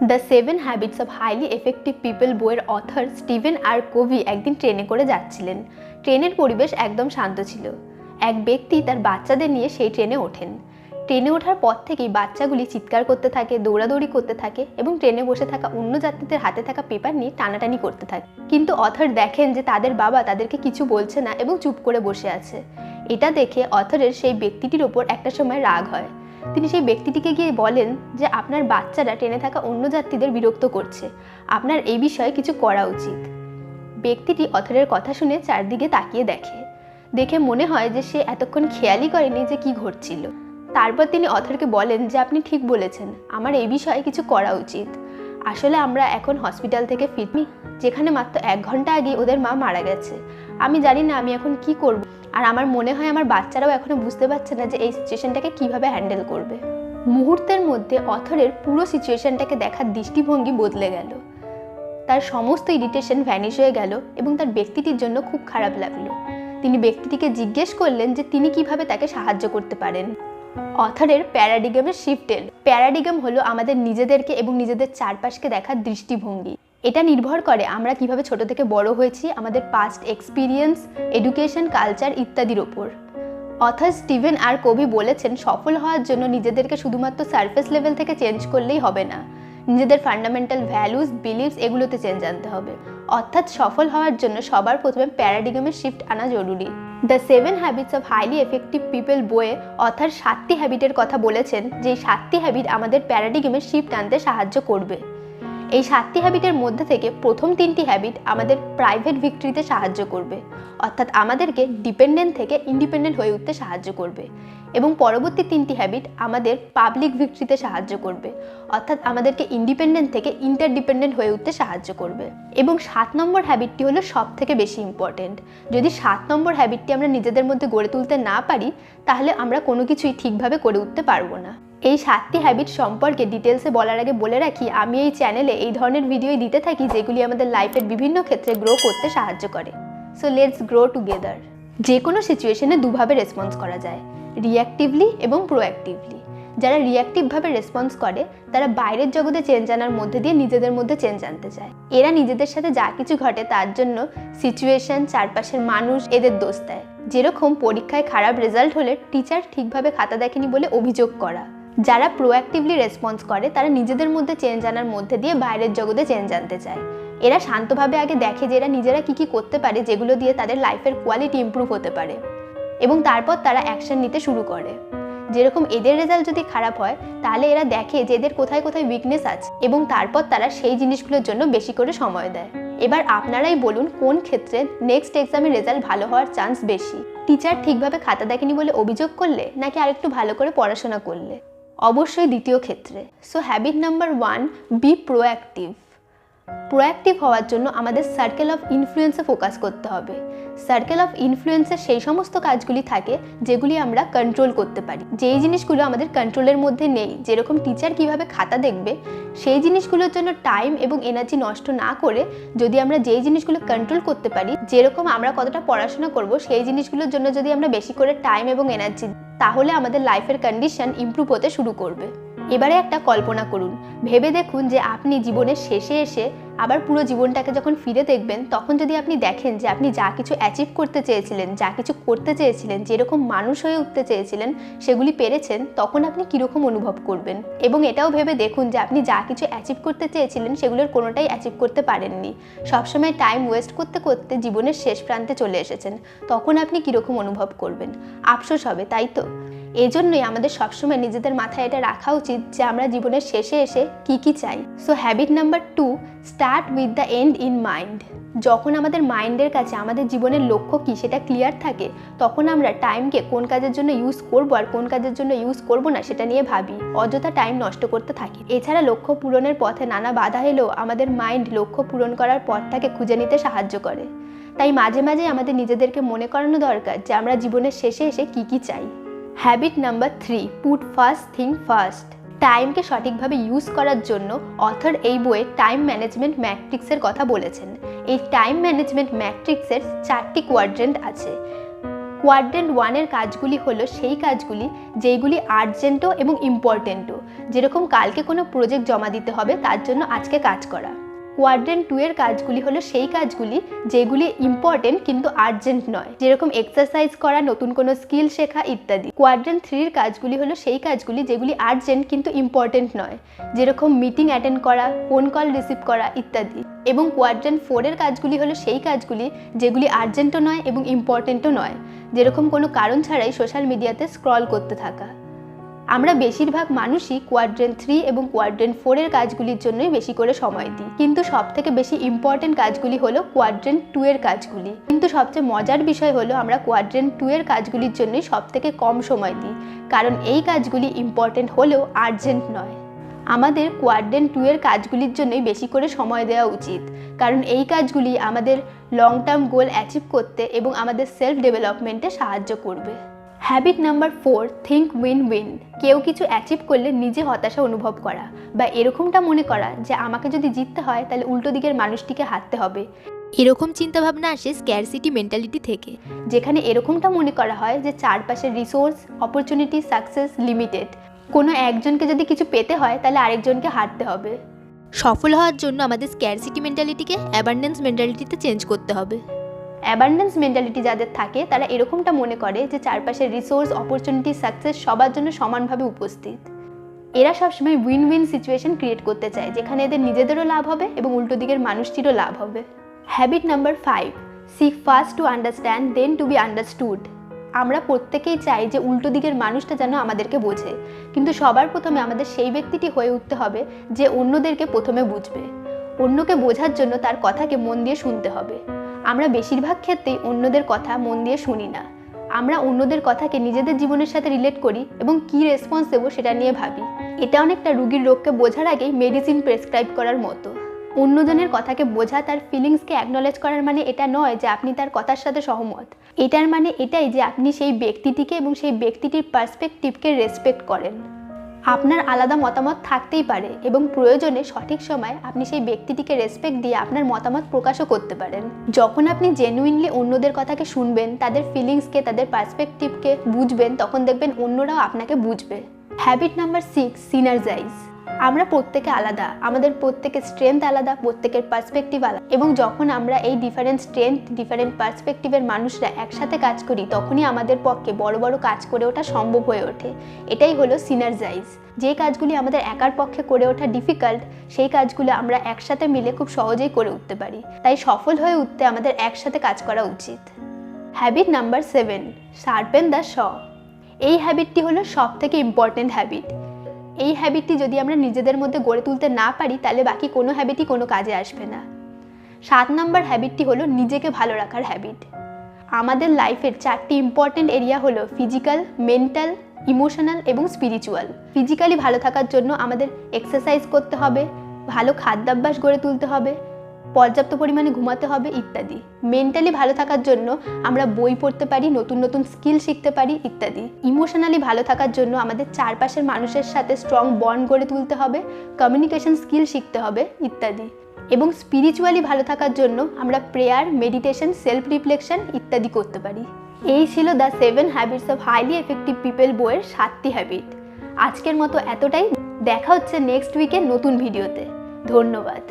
The 7 habits of highly effective people বইয়ের author Steven আর Covey একদিন ট্রেনে করে যাচ্ছিলেন। ট্রেনের পরিবেশ একদম শান্ত ছিল। এক ব্যক্তি তার বাচ্চাদের নিয়ে সেই ট্রেনে ওঠেন। ট্রেনে ওঠার পর থেকেই বাচ্চাগুলি চিৎকার করতে থাকে, দৌড়াদৌড়ি করতে থাকে এবং ট্রেনে বসে থাকা অন্য যাত্রীদের হাতে থাকা পেপার নিয়ে টানাটানি করতে থাকে। কিন্তু অথর দেখেন যে তাদের বাবা তাদেরকে কিছু বলছে না এবং চুপ করে বসে আছে। এটা দেখে অথরের সেই ব্যক্তিটির ওপর একটা সময় রাগ হয়। তিনি সেই ব্যক্তিটিকে গিয়ে বলেন যে আপনার বাচ্চারা ট্রেনে থাকা অন্য যাত্রীদের বিরক্ত করছে, আপনার এই বিষয়ে কিছু করা উচিত। ব্যক্তিটি অথরের কথা শুনে চারদিকে তাকিয়ে দেখে মনে হয় যে সে এতক্ষণ খেয়ালই করেনি যে কি ঘটছিল। তারপর তিনি অথরকে বলেন যে আপনি ঠিক বলেছেন, আমার এই বিষয়ে কিছু করা উচিত। আসলে আমরা এখন হসপিটাল থেকে ফিরছি, যেখানে মাত্র 1 ঘন্টা আগে ওদের মা মারা গেছে। আমি জানি না আমি এখন কি করব, আর আমার মনে হয় আমার বাচ্চারাও এখনো বুঝতে পারছে না যে এই সিচুয়েশনটাকে কিভাবে হ্যান্ডেল করবে। মুহূর্তের মধ্যে অথরের পুরো সিচুয়েশনটাকে দেখার দৃষ্টিভঙ্গি বদলে গেল। তার সমস্ত ইরিটেশন ভ্যানিশ হয়ে গেল এবং তার ব্যক্তিটির জন্য খুব খারাপ লাগলো। তিনি ব্যক্তিটিকে জিজ্ঞেস করলেন যে তিনি কিভাবে তাকে সাহায্য করতে পারেন। অথরের প্যারাডিগামের শিফটের প্যারাডিগাম হলো আমাদের নিজেদেরকে এবং নিজেদের চারপাশকে দেখার দৃষ্টিভঙ্গি। এটা নির্ভর করে আমরা কিভাবে ছোট থেকে বড় হয়েছি, আমাদের পাস্ট এক্সপিরিয়েন্স, এডুকেশন, কালচার ইত্যাদির ওপর। অথর স্টিভেন আর কোভি বলেছেন সফল হওয়ার জন্য নিজেদেরকে শুধুমাত্র সারফেস লেভেল থেকে চেঞ্জ করলেই হবে না, নিজেদের ফান্ডামেন্টাল ভ্যালুস, বিলিভস এগুলোতে চেঞ্জ আনতে হবে। অর্থাৎ সফল হওয়ার জন্য সবার প্রথমে প্যারাডিগামের শিফট আনা জরুরি। The 7 habits of highly effective people বইয়ে অথর 7টি হ্যাবিটের কথা বলেছেন, যে 7টি হ্যাবিট আমাদের প্যারাডিগামের শিফট আনতে সাহায্য করবে। এই 7টি হ্যাবিটের মধ্যে থেকে প্রথম 3টি হ্যাবিট আমাদের প্রাইভেট ভিক্টরিতে সাহায্য করবে, অর্থাৎ আমাদেরকে ডিপেন্ডেন্ট থেকে ইন্ডিপেন্ডেন্ট হয়ে উঠতে সাহায্য করবে। এবং পরবর্তী 3টি হ্যাবিট আমাদের পাবলিক ভিক্টরিতে সাহায্য করবে, অর্থাৎ আমাদেরকে ইন্ডিপেন্ডেন্ট থেকে ইন্টারডিপেন্ডেন্ট হয়ে উঠতে সাহায্য করবে। এবং 7 নম্বর হ্যাবিটটি হলো সব থেকে বেশি ইম্পর্টেন্ট। যদি 7 নম্বর হ্যাবিটটি আমরা নিজেদের মধ্যে গড়ে তুলতে না পারি, তাহলে আমরা কোনো কিছুই ঠিকভাবে করে উঠতে পারবো না। এই 7টি হ্যাবিট সম্পর্কে ডিটেলসে বলার আগে বলে রাখি, আমি এই চ্যানেলে এই ধরনের ভিডিওই দিতে থাকি যেগুলি আমাদের লাইফের বিভিন্ন ক্ষেত্রে গ্রো করতে সাহায্য করে। So let's grow together. যে কোনো সিচুয়েশনে দুভাবে রেসপন্স করা যায়, রিঅ্যাক্টিভলি এবং প্রোঅ্যাক্টিভলি। যারা রিঅ্যাক্টিভভাবে রেসপন্স করে তারা বাইরের জগতে চেঞ্জ আনার মধ্যে দিয়ে নিজেদের মধ্যে চেঞ্জ আনতে চায়। এরা নিজেদের সাথে যা কিছু ঘটে তার জন্য সিচুয়েশন, চারপাশের মানুষ এদের দোষ দেয়। যেরকম পরীক্ষায় খারাপ রেজাল্ট হলে টিচার ঠিকভাবে খাতা দেখেনি বলে অভিযোগ করা। যারা প্রোঅ্যাক্টিভলি রেসপন্স করে তারা নিজেদের মধ্যে চেঞ্জ আনার মধ্যে দিয়ে বাইরের জগতে চেঞ্জ আনতে চায়। এরা শান্তভাবে আগে দেখে যে এরা নিজেরা কী করতে পারে যেগুলো দিয়ে তাদের লাইফের কোয়ালিটি ইমপ্রুভ হতে পারে, এবং তারপর তারা অ্যাকশন নিতে শুরু করে। যেরকম এদের রেজাল্ট যদি খারাপ হয় তাহলে এরা দেখে যে এদের কোথায় কোথায় উইকনেস আছে এবং তারপর তারা সেই জিনিসগুলোর জন্য বেশি করে সময় দেয়। এবার আপনারাই বলুন কোন ক্ষেত্রে নেক্সট এক্সামের রেজাল্ট ভালো হওয়ার চান্স বেশি? টিচার ঠিকভাবে খাতা দেখেনি বলে অভিযোগ করলে, নাকি আরেকটু ভালো করে পড়াশোনা করলে? অবশ্যই দ্বিতীয় ক্ষেত্রে। So habit number 1, be proactive. Proactive হওয়ার জন্য আমাদের সার্কেল অফ ইনফ্লুয়েন্সে ফোকাস করতে হবে। সার্কেল অফ ইনফ্লুয়েন্সের সেই সমস্ত কাজগুলি থাকে যেগুলি আমরা কন্ট্রোল করতে পারি। যেই জিনিসগুলো আমাদের কন্ট্রোলের মধ্যে নেই, যেরকম টিচার কিভাবে খাতা দেখবে, সেই জিনিসগুলোর জন্য টাইম এবং এনার্জি নষ্ট না করে যদি আমরা যেই জিনিসগুলো কন্ট্রোল করতে পারি, যেরকম আমরা কতটা পড়াশোনা করব, সেই জিনিসগুলোর জন্য যদি আমরা বেশি করে টাইম এবং এনার্জি, তাহলে আমাদের লাইফের কন্ডিশন ইমপ্রুভ হতে শুরু করবে। এবারে একটা কল্পনা করুন, ভেবে দেখুন যে আপনি জীবনের শেষে এসে আবার পুরো জীবনটাকে যখন ফিরে দেখবেন, তখন যদি আপনি দেখেন যে আপনি যা কিছু অ্যাচিভ করতে চেয়েছিলেন, যা কিছু করতে চেয়েছিলেন, যেরকম মানুষ হয়ে উঠতে চেয়েছিলেন, সেগুলি পেরেছেন, তখন আপনি কীরকম অনুভব করবেন? এবং এটাও ভেবে দেখুন যে আপনি যা কিছু অ্যাচিভ করতে চেয়েছিলেন সেগুলোর কোনোটাই অ্যাচিভ করতে পারেননি, সবসময় টাইম ওয়েস্ট করতে করতে জীবনের শেষ প্রান্তে চলে এসেছেন, তখন আপনি কীরকম অনুভব করবেন? আফসোস হবে, তাই তো? এজন্যই আমাদের সবসময় নিজেদের মাথায় এটা রাখা উচিত যে আমরা জীবনের শেষে এসে কি চাই। So habit number 2, start with the end in mind. যখন আমাদের মাইন্ডের কাছে আমাদের জীবনের লক্ষ্য কী সেটা ক্লিয়ার থাকে, তখন আমরা টাইমকে কোন কাজের জন্য ইউজ করব আর কোন কাজের জন্য ইউজ করব না সেটা নিয়ে ভাবি, অযথা টাইম নষ্ট করতে থাকি। এছাড়া লক্ষ্য পূরণের পথে নানা বাধা এলেও আমাদের মাইন্ড লক্ষ্য পূরণ করার পথটাকে খুঁজে নিতে সাহায্য করে। তাই মাঝে মাঝে আমাদের নিজেদেরকে মনে করানো দরকার যে আমরা জীবনের শেষে এসে কি চাই। Habit number 3, put first thing first. টাইমকে সঠিকভাবে ইউজ করার জন্য অথর এই বইয়ে টাইম ম্যানেজমেন্ট ম্যাট্রিক্সের কথা বলেছেন। এই টাইম ম্যানেজমেন্ট ম্যাট্রিক্সের 4টি কোয়াড্রেন্ট আছে। কোয়াড্রেন্ট 1-এর কাজগুলি হলো সেই কাজগুলি যেইগুলি আর্জেন্টও এবং ইম্পর্টেন্টও, যেরকম কালকে কোনো প্রজেক্ট জমা দিতে হবে তার জন্য আজকে কাজ করা। কোয়াড্রেন্ট 2-এর কাজগুলি হলো সেই কাজগুলি যেগুলি ইম্পর্টেন্ট কিন্তু আর্জেন্ট নয়, যেরকম এক্সারসাইজ করা, নতুন কোনো স্কিল শেখা ইত্যাদি। কোয়াড্রেন্ট 3-এর কাজগুলি হলো সেই কাজগুলি যেগুলি আর্জেন্ট কিন্তু ইম্পর্টেন্ট নয়, যেরকম মিটিং অ্যাটেন্ড করা, ফোন কল রিসিভ করা ইত্যাদি। এবং কোয়াড্রেন্ট 4-এর কাজগুলি হলো সেই কাজগুলি যেগুলি আর্জেন্টও নয় এবং ইম্পর্টেন্টও নয়, যেরকম কোনো কারণ ছাড়াই সোশ্যাল মিডিয়াতে স্ক্রল করতে থাকা। আমরা বেশিরভাগ মানুষই কোয়াড্রেন্ট 3 এবং কোয়াড্রেন্ট 4-এর কাজগুলির জন্যই বেশি করে সময় দিই, কিন্তু সবথেকে বেশি ইম্পর্টেন্ট কাজগুলি হলো কোয়াড্রেন্ট 2-এর কাজগুলি। কিন্তু সবচেয়ে মজার বিষয় হলো আমরা কোয়াড্রেন্ট 2-এর কাজগুলির জন্যই সবথেকে কম সময় দিই, কারণ এই কাজগুলি ইম্পর্টেন্ট হলেও আর্জেন্ট নয়। আমাদের কোয়াড্রেন্ট 2-এর কাজগুলির জন্যই বেশি করে সময় দেওয়া উচিত, কারণ এই কাজগুলি আমাদের লং টার্ম গোল অ্যাচিভ করতে এবং আমাদের সেলফ ডেভেলপমেন্টে সাহায্য করবে। Habit number 4, think win win. কেউ কিছু অ্যাচিভ করলে নিজে হতাশা অনুভব করা বা এরকমটা মনে করা যে আমাকে যদি জিততে হয় তাহলে উল্টো দিকের মানুষটিকে হারতে হবে, এরকম চিন্তাভাবনা আসে স্ক্যারসিটি মেন্টালিটি থেকে, যেখানে এরকমটা মনে করা হয় যে চারপাশের রিসোর্স, অপরচুনিটি, সাকসেস লিমিটেড। কোনো একজনকে যদি কিছু পেতে হয় তাহলে আরেকজনকে হারতে হবে। সফল হওয়ার জন্য আমাদের স্ক্যারসিটি মেন্টালিটিকে অ্যাবান্ডেন্স মেন্টালিটিতে চেঞ্জ করতে হবে। অ্যাবান্ডেন্স মেন্টালিটি যাদের থাকে তারা এরকমটা মনে করে যে চারপাশের রিসোর্স, অপরচুনিটি, সাকসেস সবার জন্য সমানভাবে উপস্থিত। এরা সবসময় উইন উইন সিচুয়েশন ক্রিয়েট করতে চায়, যেখানে এদের নিজেদেরও লাভ হবে এবং উল্টো দিকের মানুষটিরও লাভ হবে। Habit number 5, seek first to understand then to be understood. আমরা প্রত্যেকেই চাই যে উল্টো দিকের মানুষটা যেন আমাদেরকে বোঝে, কিন্তু সবার প্রথমে আমাদের সেই ব্যক্তিটি হয়ে উঠতে হবে যে অন্যদেরকে প্রথমে বুঝবে। অন্যকে বোঝার জন্য তার কথাকে মন দিয়ে শুনতে হবে। আমরা বেশিরভাগ ক্ষেত্রেই অন্যদের কথা মন দিয়ে শুনি না। আমরা অন্যদের কথাকে নিজেদের জীবনের সাথে রিলেট করি এবং কী রেসপন্স দেবো সেটা নিয়ে ভাবি। এটা অনেকটা রুগীর রোগকে বোঝার আগেই মেডিসিন প্রেসক্রাইব করার মতো। অন্যজনের কথাকে বোঝা, তার ফিলিংসকে অ্যাকনলেজ করার মানে এটা নয় যে আপনি তার কথার সাথে সহমত। এটার মানে এটাই যে আপনি সেই ব্যক্তিটিকে এবং সেই ব্যক্তিটির পার্সপেক্টিভকে রেসপেক্ট করেন। আপনার আলাদা মতামত থাকতেই পারে এবং প্রয়োজনে সঠিক সময় আপনি সেই ব্যক্তিটিকে রেসপেক্ট দিয়ে আপনার মতামত প্রকাশও করতে পারেন। যখন আপনি জেনুইনলি অন্যদের কথাকে শুনবেন, তাদের ফিলিংসকে, তাদের পার্সপেক্টিভকে বুঝবেন, তখন দেখবেন অন্যরাও আপনাকে বুঝবে। Habit number 6, সিনার্জাইজ। আমরা প্রত্যেকে আলাদা, আমাদের প্রত্যেকের স্ট্রেংথ আলাদা, প্রত্যেকের পার্সপেক্টিভ আলাদা, এবং যখন আমরা এই ডিফারেন্ট স্ট্রেংথ, ডিফারেন্ট পার্সপেক্টিভের মানুষরা একসাথে কাজ করি তখনই আমাদের পক্ষে বড় বড় কাজ করে ওঠা সম্ভব হয়ে ওঠে। এটাই হলো সিনার্জাইজ। যে কাজগুলি আমাদের একার পক্ষে করে ওঠা ডিফিকাল্ট, সেই কাজগুলো আমরা একসাথে মিলে খুব সহজেই করে উঠতে পারি। তাই সফল হয়ে উঠতে আমাদের একসাথে কাজ করা উচিত। হ্যাবিট নাম্বার 7, শার্পেন দ্য শ। এই হ্যাবিটটি হলো সবথেকে ইম্পর্টেন্ট হ্যাবিট। এই হ্যাবিটটি যদি আমরা নিজেদের মধ্যে গড়ে তুলতে না পারি তাহলে বাকি কোনো হ্যাবিটই কোনো কাজে আসবে না। 7 নম্বর হ্যাবিটটি হলো নিজেকে ভালো রাখার হ্যাবিট। আমাদের লাইফের 4টি ইম্পর্টেন্ট এরিয়া হলো ফিজিক্যাল, মেন্টাল, ইমোশনাল এবং স্পিরিচুয়াল। ফিজিক্যালি ভালো থাকার জন্য আমাদের এক্সারসাইজ করতে হবে, ভালো খাদ্যাভ্যাস গড়ে তুলতে হবে, পর্যাপ্ত পরিমাণে ঘুমাতে হবে ইত্যাদি। মেন্টালি ভালো থাকার জন্য আমরা বই পড়তে পারি, নতুন নতুন স্কিল শিখতে পারি ইত্যাদি। ইমোশনালি ভালো থাকার জন্য আমাদের চারপাশের মানুষের সাথে স্ট্রং বন্ড গড়ে তুলতে হবে, কমিউনিকেশন স্কিল শিখতে হবে ইত্যাদি। এবং স্পিরিচুয়ালি ভালো থাকার জন্য আমরা প্রেয়ার, মেডিটেশন, সেলফ রিফ্লেকশন ইত্যাদি করতে পারি। এই ছিল the 7 habits of highly effective people বইয়ের 7টি হ্যাবিট। আজকের মতো এতটাই। দেখা হচ্ছে নেক্সট উইকের নতুন ভিডিওতে। ধন্যবাদ।